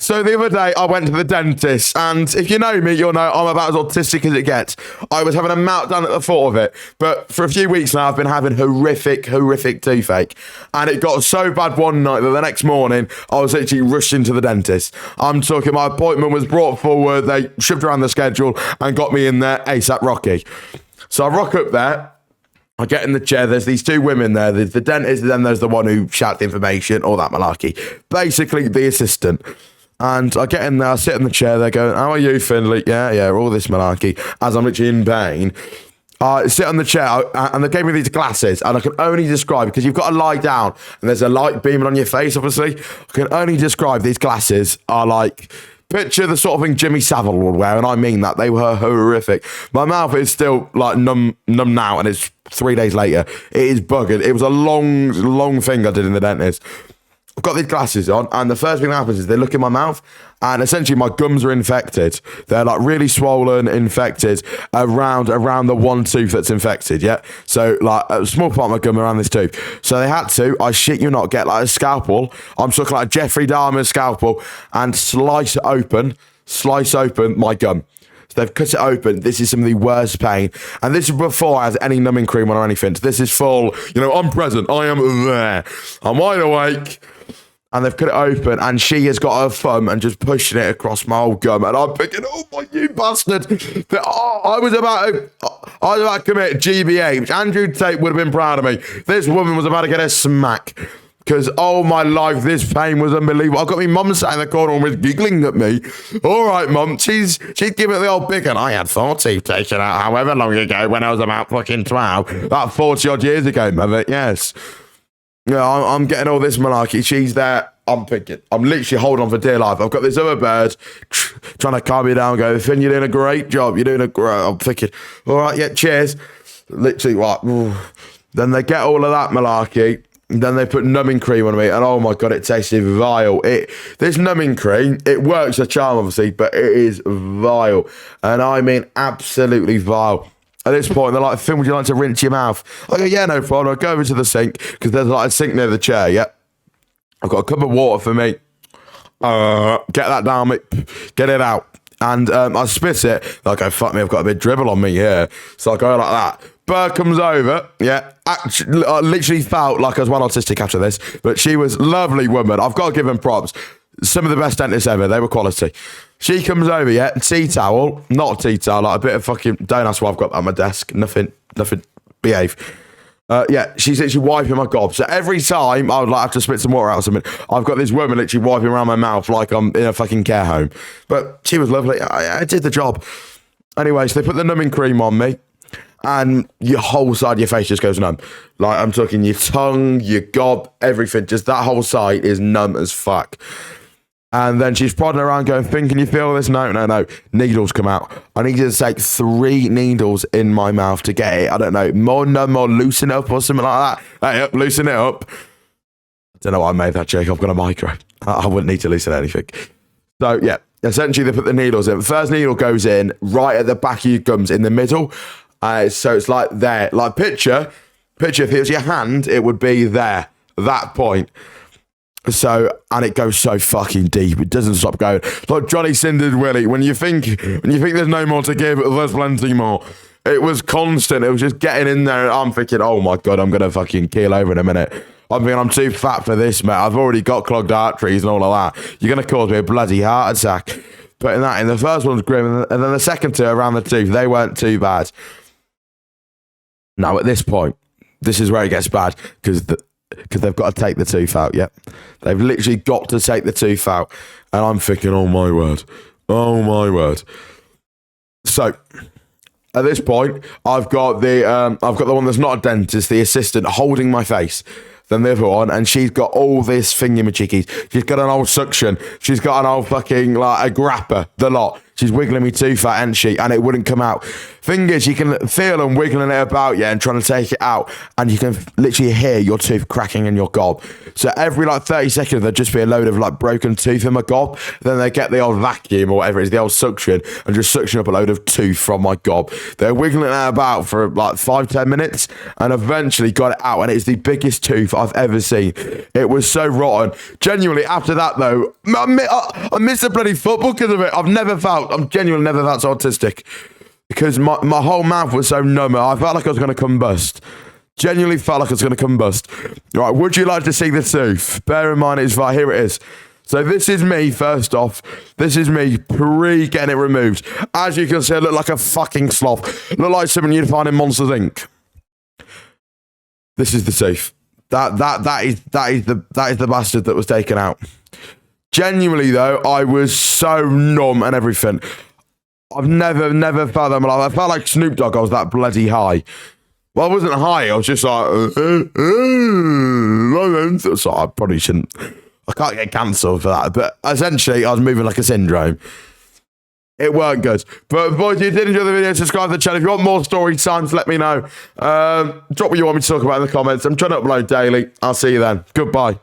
So the other day, I went to the dentist, and if you know me, you'll know I'm about as autistic as it gets. I was having a meltdown at the thought of it, but for a few weeks now, I've been having horrific toothache, and it got so bad one night that the next morning, I was literally rushed into the dentist. I'm talking, my appointment was brought forward, they shoved around the schedule, and got me in there ASAP Rocky. So I rock up there, I get in the chair, there's these two women there, there's the dentist, and then there's the one who shouts the information, all that malarkey. Basically, the assistant. And I get in there, I sit in the chair, they're going, how are you, Finley? Yeah, all this malarkey, as I'm literally in pain. I sit on the chair, and they gave me these glasses, and I can only describe, because you've got to lie down, and there's a light beaming on your face, obviously. I can only describe these glasses are like, picture the sort of thing Jimmy Savile would wear, and I mean that. They were horrific. My mouth is still like numb now, and it's 3 days later. It is buggered. It was a long thing I did in the dentist. I've got these glasses on, and the first thing that happens is they look in my mouth, and essentially my gums are infected. They're like really swollen, infected around the one tooth that's infected, yeah? So like a small part of my gum around this tooth. So they had to, I shit you not, get like a scalpel. I'm talking like a Jeffrey Dahmer scalpel, and slice open my gum. So they've cut it open. This is some of the worst pain. And this is before I had any numbing cream on or anything. So this is full, I'm present. I am there. I'm wide awake. And they've cut it open, and she has got her thumb and just pushing it across my whole gum. And I'm thinking, oh my, you bastard. I was about to commit GBH. Andrew Tate would have been proud of me. This woman was about to get a smack. Because, oh my life, this pain was unbelievable. I've got my mum sat in the corner and was giggling at me. All right, mum, she's giving it the old big, and I had 4 teeth taken out however long ago when I was about fucking 12. About 40 odd years ago, mother, yes. Yeah, I'm getting all this malarkey. She's there. I'm thinking, I'm literally holding on for dear life. I've got this other bird trying to calm me down, go, Finn, you're doing a great job. You're doing a great, I'm thinking, all right, yeah, cheers. Literally, what? Then they get all of that malarkey. Then they put numbing cream on me, and oh my God, it tasted vile. This numbing cream, it works a charm, obviously, but it is vile. And I mean absolutely vile. At this point, they're like, Finn, would you like to rinse your mouth? I go, yeah, no problem. I go over to the sink, because there's like a sink near the chair, yeah. I've got a cup of water for me. Get that down me. Get it out. And I spit it. I go, fuck me, I've got a bit of dribble on me here. So I go like that. Bird comes over, yeah. Actually, I literally felt like I was one autistic after this, but she was a lovely woman. I've got to give them props. Some of the best dentists ever. They were quality. She comes over, yeah. Tea towel, not a tea towel, like a bit of fucking. Don't ask what I've got on my desk. Nothing. Behave. Yeah, she's literally wiping my gob. So every time I would like have to spit some water out or something, I've got this woman literally wiping around my mouth like I'm in a fucking care home. But she was lovely. I did the job. Anyway, so they put the numbing cream on me, and your whole side of your face just goes numb. Like, I'm talking your tongue, your gob, everything. Just that whole side is numb as fuck. And then she's prodding around going, Finn, can you feel this? No. Needles come out. I need you to take 3 needles in my mouth to get it. I don't know, more numb or loosen it up or something like that. Hey, up, loosen it up. I don't know why I made that joke. I've got a micro. I wouldn't need to loosen anything. So, yeah, essentially they put the needles in. The first needle goes in right at the back of your gums in the middle. So it's like there. Like picture, if it was your hand, it would be there, that point. So, and it goes so fucking deep. It doesn't stop going. Like Johnny Cindered Willie. When you think there's no more to give, there's plenty more. It was constant. It was just getting in there. And I'm thinking, oh my God, I'm going to fucking keel over in a minute. I'm thinking, I'm too fat for this, mate. I've already got clogged arteries and all of that. You're going to cause me a bloody heart attack. Putting that in. The first one was grim. And then the second 2 around the tooth, they weren't too bad. Now, at this point, this is where it gets bad. Because they've got to take the tooth out, yeah? They've literally got to take the tooth out. And I'm thinking, oh my word. So, at this point, I've got the one that's not a dentist, the assistant, holding my face. Then the other one, and she's got all this thingamajiggies. She's got an old suction. She's got an old fucking, like, a grapper, the lot. She's wiggling me tooth out, ain't she? And it wouldn't come out. Thing is, you can feel them wiggling it about, yeah, and trying to take it out. And you can literally hear your tooth cracking in your gob. So every like 30 seconds, there'd just be a load of like broken tooth in my gob. Then they get the old vacuum or whatever it is, the old suction, and just suction up a load of tooth from my gob. They're wiggling it about for like 5-10 minutes and eventually got it out. And it's the biggest tooth I've ever seen. It was so rotten. Genuinely, after that though, I missed the bloody football because of it. I'm genuinely never felt so autistic. Because my whole mouth was so numb. I felt like I was going to combust. Genuinely felt like I was going to combust. Right, would you like to see the tooth? Bear in mind, it's right, here it is. So this is me, first off. This is me pre-getting it removed. As you can see, I look like a fucking sloth. Look like something you'd find in Monsters, Inc. This is the tooth. That is the bastard that was taken out. Genuinely, though, I was so numb and everything. I've never felt that in my life. I felt like Snoop Dogg. I was that bloody high. Well, I wasn't high. I was just like, so I probably shouldn't. I can't get cancelled for that. But essentially, I was moving like a syndrome. It weren't good. But boys, if you did enjoy the video, subscribe to the channel. If you want more story times, let me know. Drop what you want me to talk about in the comments. I'm trying to upload daily. I'll see you then. Goodbye.